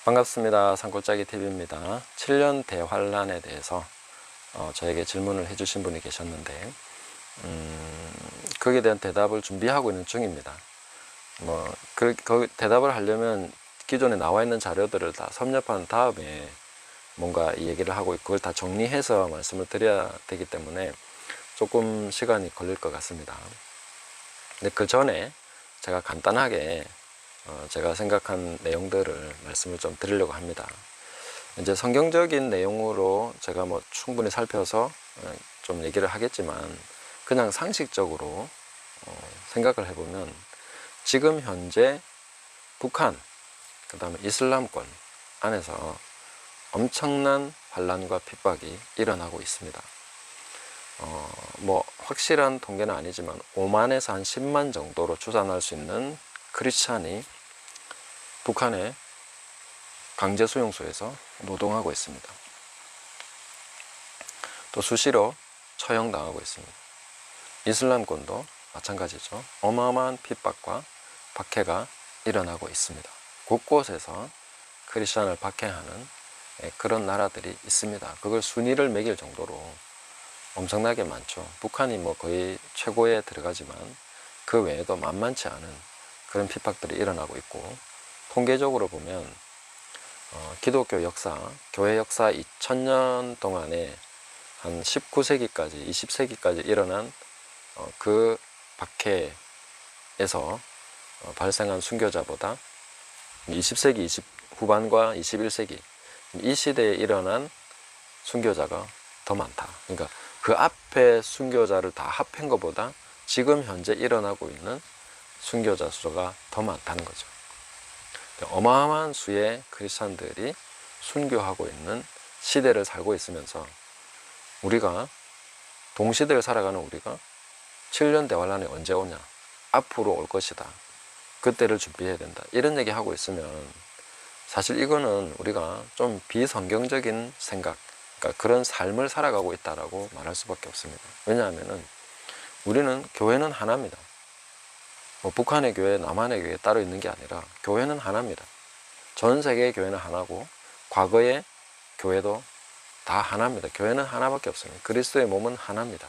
반갑습니다. 산골짜기 TV입니다. 7년 대환란에 대해서 저에게 질문을 해주신 분이 계셨는데 거기에 대한 대답을 준비하고 있는 중입니다. 그 대답을 하려면 기존에 나와 있는 자료들을 다 섭렵한 다음에 뭔가 이 얘기를 하고 그걸 다 정리해서 말씀을 드려야 되기 때문에 조금 시간이 걸릴 것 같습니다. 근데 그 전에 제가 간단하게 제가 생각한 내용들을 말씀을 좀 드리려고 합니다. 이제 성경적인 내용으로 제가 충분히 살펴서 좀 얘기를 하겠지만 그냥 상식적으로 생각을 해보면 지금 현재 북한, 그 다음에 이슬람권 안에서 엄청난 환란과 핍박이 일어나고 있습니다. 확실한 통계는 아니지만 5만에서 한 10만 정도로 추산할 수 있는 크리스찬이 북한의 강제 수용소에서 노동하고 있습니다. 또 수시로 처형당하고 있습니다. 이슬람권도 마찬가지죠. 어마어마한 핍박과 박해가 일어나고 있습니다. 곳곳에서 크리스찬을 박해하는 그런 나라들이 있습니다. 그걸 순위를 매길 정도로 엄청나게 많죠. 북한이 거의 최고에 들어가지만 그 외에도 만만치 않은 그런 핍박들이 일어나고 있고, 통계적으로 보면 기독교 역사, 교회 역사 2000년 동안에 한 19세기까지, 20세기까지 일어난 그 박해에서 발생한 순교자보다 20세기 20 후반과 21세기 이 시대에 일어난 순교자가 더 많다. 그러니까 그 앞에 순교자를 다 합한 것보다 지금 현재 일어나고 있는 순교자 수가 더 많다는 거죠. 어마어마한 수의 크리스찬들이 순교하고 있는 시대를 살고 있으면서 우리가 동시대를 살아가는 우리가 7년 대환란이 언제 오냐, 앞으로 올 것이다, 그때를 준비해야 된다, 이런 얘기 하고 있으면 사실 이거는 우리가 좀 비성경적인 생각, 그러니까 그런 삶을 살아가고 있다라고 말할 수밖에 없습니다. 왜냐하면은 우리는 교회는 하나입니다. 북한의 교회, 남한의 교회 따로 있는 게 아니라 교회는 하나입니다. 전 세계의 교회는 하나고 과거의 교회도 다 하나입니다. 교회는 하나밖에 없습니다. 그리스도의 몸은 하나입니다.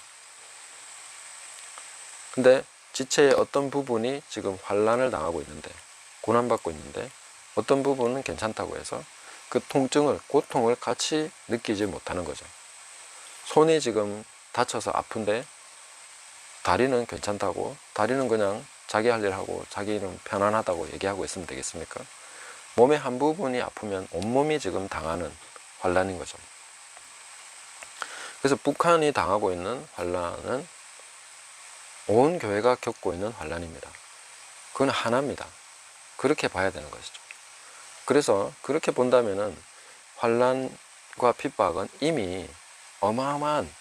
근데 지체의 어떤 부분이 지금 환란을 당하고 있는데, 고난받고 있는데, 어떤 부분은 괜찮다고 해서 그 통증을, 고통을 같이 느끼지 못하는 거죠. 손이 지금 다쳐서 아픈데 다리는 괜찮다고, 다리는 그냥 자기 할 일 하고 자기는 편안하다고 얘기하고 있으면 되겠습니까? 몸의 한 부분이 아프면 온몸이 지금 당하는 환란인 거죠. 그래서 북한이 당하고 있는 환란은 온 교회가 겪고 있는 환란입니다. 그건 하나입니다. 그렇게 봐야 되는 것이죠. 그래서 그렇게 본다면은 환란과 핍박은 이미 어마어마한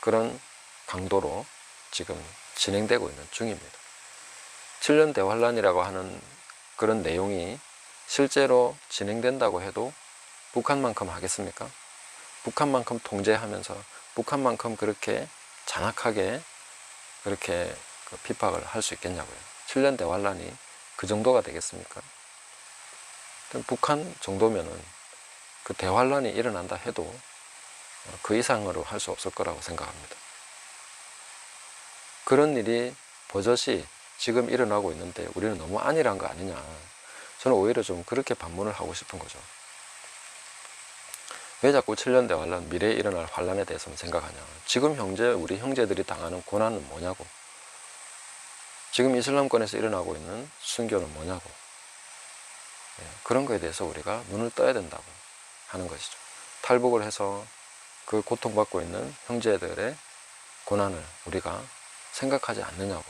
그런 강도로 지금 진행되고 있는 중입니다. 7년 대환란이라고 하는 그런 내용이 실제로 진행된다고 해도 북한만큼 하겠습니까? 북한만큼 통제하면서 북한만큼 그렇게 잔악하게 그렇게 핍박을 할 수 있겠냐고요. 7년 대환란이 그 정도가 되겠습니까? 북한 정도면은 그 대환란이 일어난다 해도 그 이상으로 할 수 없을 거라고 생각합니다. 그런 일이 버젓이 지금 일어나고 있는데 우리는 너무 안일한 거 아니냐, 저는 오히려 좀 그렇게 반문을 하고 싶은 거죠. 왜 자꾸 7년 대환란, 미래에 일어날 환란에 대해서만 생각하냐. 지금 현재 우리 형제들이 당하는 고난은 뭐냐고, 지금 이슬람권에서 일어나고 있는 순교는 뭐냐고, 그런 거에 대해서 우리가 눈을 떠야 된다고 하는 것이죠. 탈북을 해서 그 고통받고 있는 형제들의 고난을 우리가 생각하지 않느냐고.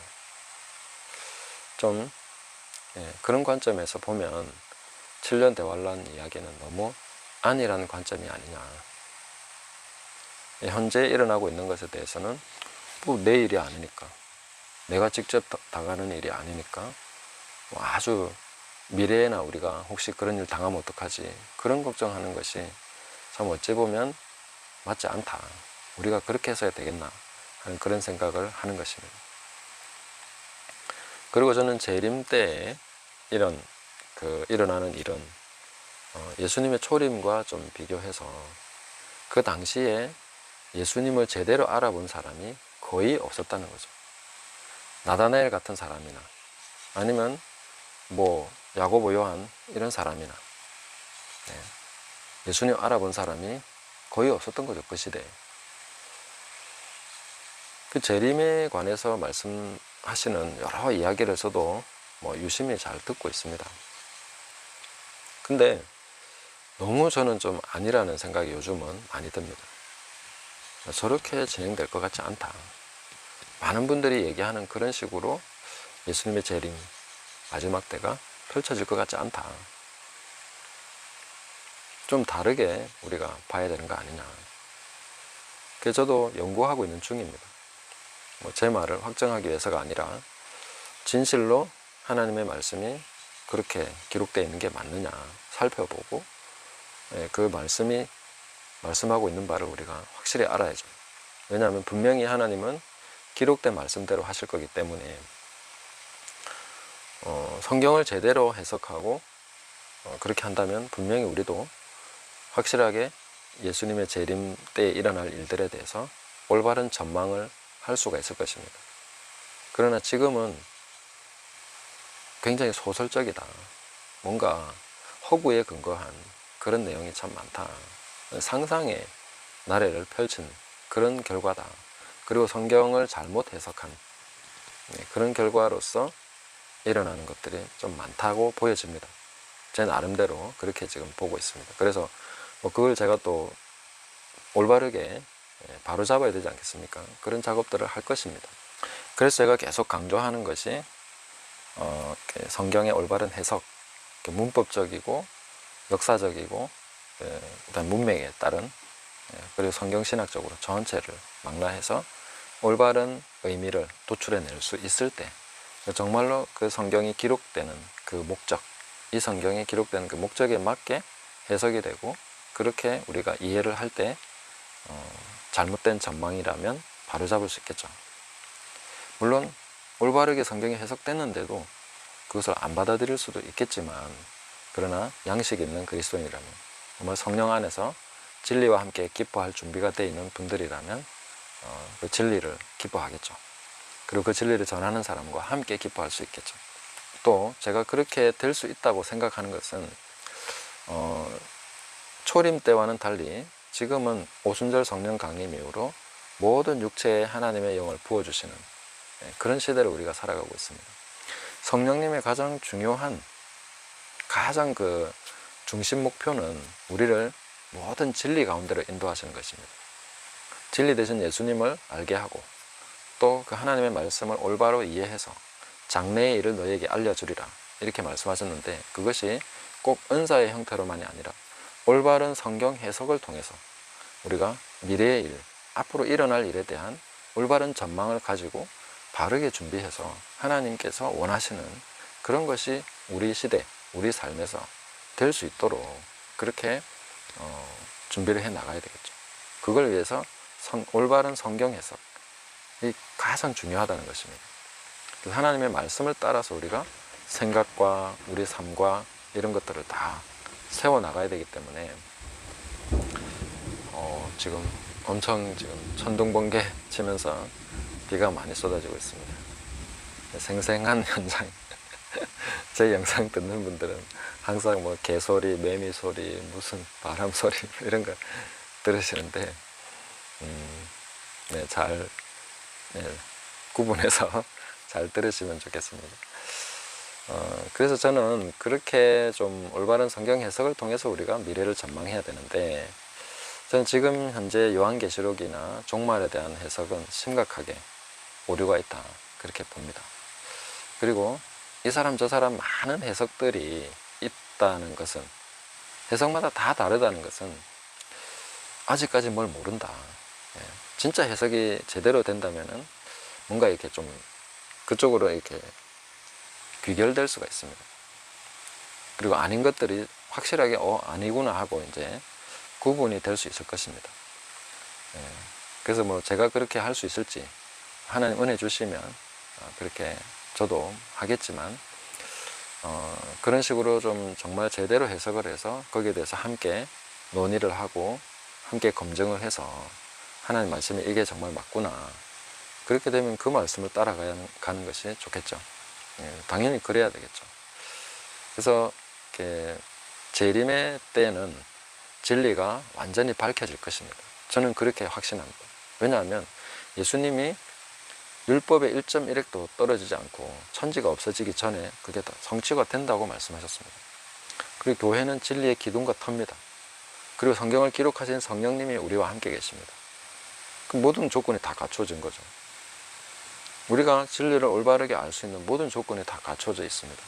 좀 그런 관점에서 보면 7년 대환란 이야기는 너무 안일한 관점이 아니냐. 현재 일어나고 있는 것에 대해서는 내 일이 아니니까, 내가 직접 당하는 일이 아니니까 아주 미래에나 우리가 혹시 그런 일 당하면 어떡하지, 그런 걱정하는 것이 참 어찌 보면 맞지 않다, 우리가 그렇게 해서야 되겠나 하는 그런 생각을 하는 것입니다. 그리고 저는 재림 때에 일어나는 일은 예수님의 초림과 좀 비교해서 그 당시에 예수님을 제대로 알아본 사람이 거의 없었다는 거죠. 나다나엘 같은 사람이나 아니면 뭐 야고보 요한 이런 사람이나 예수님 알아본 사람이 거의 없었던 거죠, 그 시대에. 그 재림에 관해서 말씀하시는 여러 이야기를 저도 뭐 유심히 잘 듣고 있습니다. 근데 너무 저는 좀 아니라는 생각이 요즘은 많이 듭니다. 저렇게 진행될 것 같지 않다. 많은 분들이 얘기하는 그런 식으로 예수님의 재림 마지막 때가 펼쳐질 것 같지 않다. 좀 다르게 우리가 봐야 되는 거 아니냐. 그래서 저도 연구하고 있는 중입니다. 제 말을 확정하기 위해서가 아니라 진실로 하나님의 말씀이 그렇게 기록되어 있는 게 맞느냐 살펴보고 그 말씀이 말씀하고 있는 바를 우리가 확실히 알아야죠. 왜냐하면 분명히 하나님은 기록된 말씀대로 하실 거기 때문에 성경을 제대로 해석하고 그렇게 한다면 분명히 우리도 확실하게 예수님의 재림 때에 일어날 일들에 대해서 올바른 전망을 할 수가 있을 것입니다. 그러나 지금은 굉장히 소설적이다. 뭔가 허구에 근거한 그런 내용이 참 많다. 상상의 나래를 펼친 그런 결과다. 그리고 성경을 잘못 해석한 그런 결과로서 일어나는 것들이 좀 많다고 보여집니다. 제 나름대로 그렇게 지금 보고 있습니다. 그래서 그걸 제가 또 올바르게 바로 잡아야 되지 않겠습니까? 그런 작업들을 할 것입니다. 그래서 제가 계속 강조하는 것이 성경의 올바른 해석, 문법적이고 역사적이고 일단 문맥에 따른 그리고 성경신학적으로 전체를 망라해서 올바른 의미를 도출해낼 수 있을 때 정말로 그 성경이 기록되는 그 목적, 이 성경이 기록되는 그 목적에 맞게 해석이 되고 그렇게 우리가 이해를 할 때 잘못된 전망이라면 바로잡을 수 있겠죠. 물론 올바르게 성경이 해석됐는데도 그것을 안 받아들일 수도 있겠지만 그러나 양식 있는 그리스도인이라면 정말 성령 안에서 진리와 함께 기뻐할 준비가 되어 있는 분들이라면 그 진리를 기뻐하겠죠. 그리고 그 진리를 전하는 사람과 함께 기뻐할 수 있겠죠. 또 제가 그렇게 될 수 있다고 생각하는 것은 초림 때와는 달리 지금은 오순절 성령 강림 이후로 모든 육체에 하나님의 영을 부어주시는 그런 시대를 우리가 살아가고 있습니다. 성령님의 가장 중요한 가장 그 중심 목표는 우리를 모든 진리 가운데로 인도하시는 것입니다. 진리 되신 예수님을 알게 하고 또 그 하나님의 말씀을 올바로 이해해서 장래의 일을 너희에게 알려주리라 이렇게 말씀하셨는데 그것이 꼭 은사의 형태로만이 아니라 올바른 성경 해석을 통해서 우리가 미래의 일, 앞으로 일어날 일에 대한 올바른 전망을 가지고 바르게 준비해서 하나님께서 원하시는 그런 것이 우리 시대, 우리 삶에서 될 수 있도록 그렇게 준비를 해 나가야 되겠죠. 그걸 위해서 올바른 성경 해석이 가장 중요하다는 것입니다. 하나님의 말씀을 따라서 우리가 생각과 우리 삶과 이런 것들을 다 세워 나가야 되기 때문에 지금 엄청 지금 천둥번개 치면서 비가 많이 쏟아지고 있습니다. 생생한 현장. 제 영상 듣는 분들은 항상 뭐 개소리, 매미 소리, 무슨 바람 소리 이런 거 들으시는데 잘 구분해서 잘 들으시면 좋겠습니다. 그래서 저는 그렇게 좀 올바른 성경 해석을 통해서 우리가 미래를 전망해야 되는데 저는 지금 현재 요한계시록이나 종말에 대한 해석은 심각하게 오류가 있다 그렇게 봅니다. 그리고 이 사람 저 사람 많은 해석들이 있다는 것은 해석마다 다 다르다는 것은 아직까지 뭘 모른다. 진짜 해석이 제대로 된다면은 뭔가 이렇게 좀 그쪽으로 이렇게 귀결될 수가 있습니다. 그리고 아닌 것들이 확실하게 아니구나 하고 이제 구분이 될 수 있을 것입니다. 그래서 뭐 제가 그렇게 할 수 있을지 하나님 은혜 주시면 그렇게 저도 하겠지만 그런 식으로 좀 정말 제대로 해석을 해서 거기에 대해서 함께 논의를 하고 함께 검증을 해서 하나님 말씀이 이게 정말 맞구나. 그렇게 되면 그 말씀을 따라가는 것이 좋겠죠. 당연히 그래야 되겠죠. 그래서 이렇게 재림의 때는 진리가 완전히 밝혀질 것입니다. 저는 그렇게 확신합니다. 왜냐하면 예수님이 율법의 1.1획도 떨어지지 않고 천지가 없어지기 전에 그게 다 성취가 된다고 말씀하셨습니다. 그리고 교회는 진리의 기둥과 터입니다. 그리고 성경을 기록하신 성령님이 우리와 함께 계십니다. 그 모든 조건이 다 갖춰진 거죠. 우리가 진리를 올바르게 알 수 있는 모든 조건이 다 갖춰져 있습니다.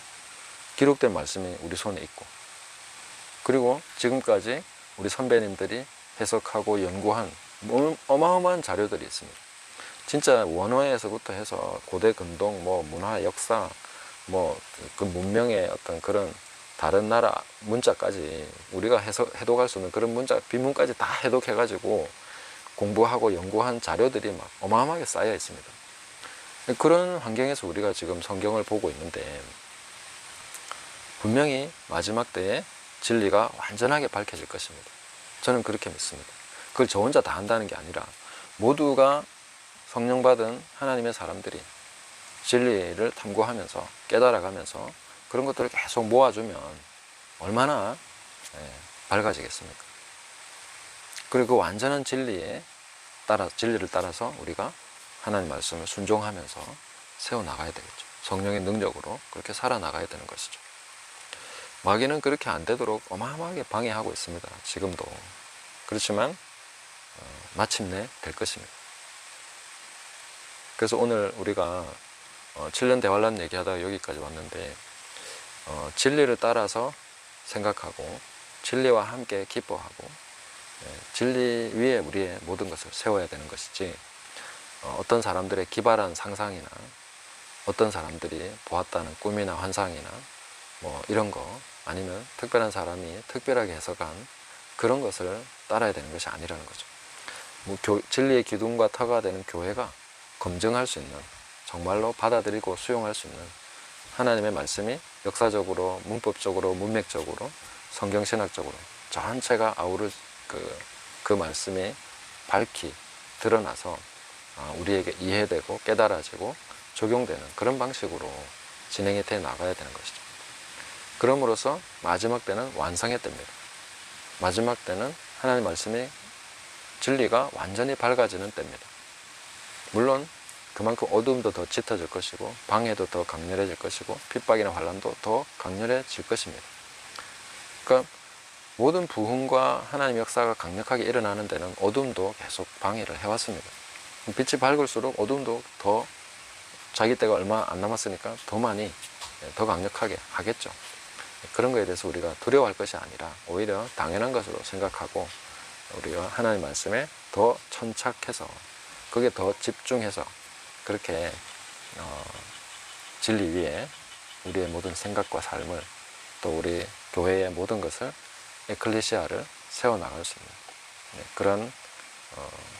기록된 말씀이 우리 손에 있고, 그리고 지금까지 우리 선배님들이 해석하고 연구한 어마어마한 자료들이 있습니다. 진짜 원어에서부터 해서 고대 근동, 문화, 역사, 그 문명의 어떤 그런 다른 나라 문자까지 우리가 해독할 수 있는 그런 문자, 비문까지 다 해독해가지고 공부하고 연구한 자료들이 막 어마어마하게 쌓여 있습니다. 그런 환경에서 우리가 지금 성경을 보고 있는데, 분명히 마지막 때에 진리가 완전하게 밝혀질 것입니다. 저는 그렇게 믿습니다. 그걸 저 혼자 다 한다는 게 아니라 모두가 성령 받은 하나님의 사람들이 진리를 탐구하면서 깨달아가면서 그런 것들을 계속 모아주면 얼마나 밝아지겠습니까? 그리고 그 완전한 진리를 따라서 우리가 하나님 말씀을 순종하면서 세워나가야 되겠죠. 성령의 능력으로 그렇게 살아나가야 되는 것이죠. 마귀는 그렇게 안 되도록 어마어마하게 방해하고 있습니다. 지금도. 그렇지만 마침내 될 것입니다. 그래서 오늘 우리가 7년 대환란 얘기하다가 여기까지 왔는데, 진리를 따라서 생각하고 진리와 함께 기뻐하고 진리 위에 우리의 모든 것을 세워야 되는 것이지, 어떤 사람들의 기발한 상상이나 어떤 사람들이 보았다는 꿈이나 환상이나 이런 거, 아니면 특별한 사람이 특별하게 해석한 그런 것을 따라야 되는 것이 아니라는 거죠. 진리의 기둥과 터가 되는 교회가 검증할 수 있는, 정말로 받아들이고 수용할 수 있는 하나님의 말씀이 역사적으로, 문법적으로, 문맥적으로, 성경신학적으로 전체가 아우를 그 말씀이 밝히 드러나서 우리에게 이해되고 깨달아지고 적용되는 그런 방식으로 진행이 돼 나가야 되는 것이죠. 그럼으로써 마지막 때는 완성의 때입니다. 마지막 때는 하나님 말씀이 진리가 완전히 밝아지는 때입니다. 물론 그만큼 어두움도 더 짙어질 것이고 방해도 더 강렬해질 것이고 핍박이나 환난도 더 강렬해질 것입니다. 그러니까 모든 부흥과 하나님의 역사가 강력하게 일어나는 데는 어둠도 계속 방해를 해왔습니다. 빛이 밝을수록 어둠도 더 자기 때가 얼마 안 남았으니까 더 많이, 더 강력하게 하겠죠. 그런 거에 대해서 우리가 두려워할 것이 아니라 오히려 당연한 것으로 생각하고 우리가 하나님 말씀에 더 천착해서 거기에 더 집중해서 그렇게 진리 위에 우리의 모든 생각과 삶을, 또 우리 교회의 모든 것을, 에클레시아를 세워나갈 수 있는 그런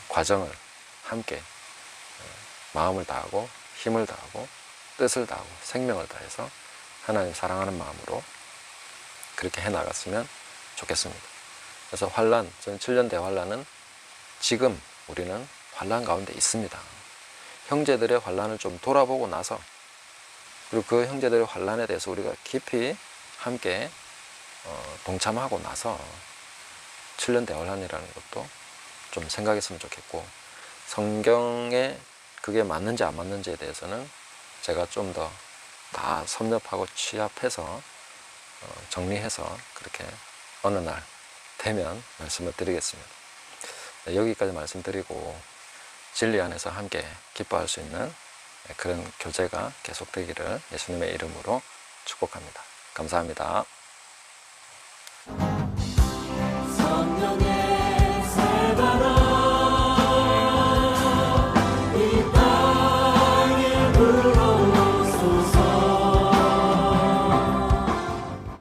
과정을 함께 마음을 다하고 힘을 다하고 뜻을 다하고 생명을 다해서 하나님 사랑하는 마음으로 그렇게 해나갔으면 좋겠습니다. 그래서 환난, 저는 7년 대환란은 지금 우리는 환난 가운데 있습니다. 형제들의 환난을 좀 돌아보고 나서, 그리고 그 형제들의 환난에 대해서 우리가 깊이 함께 동참하고 나서 7년 대환란이라는 것도 좀 생각했으면 좋겠고, 성경에 그게 맞는지 안 맞는지에 대해서는 제가 좀 더 다 섭렵하고 취합해서 정리해서 그렇게 어느 날 되면 말씀을 드리겠습니다. 여기까지 말씀드리고 진리 안에서 함께 기뻐할 수 있는 그런 교제가 계속되기를 예수님의 이름으로 축복합니다. 감사합니다.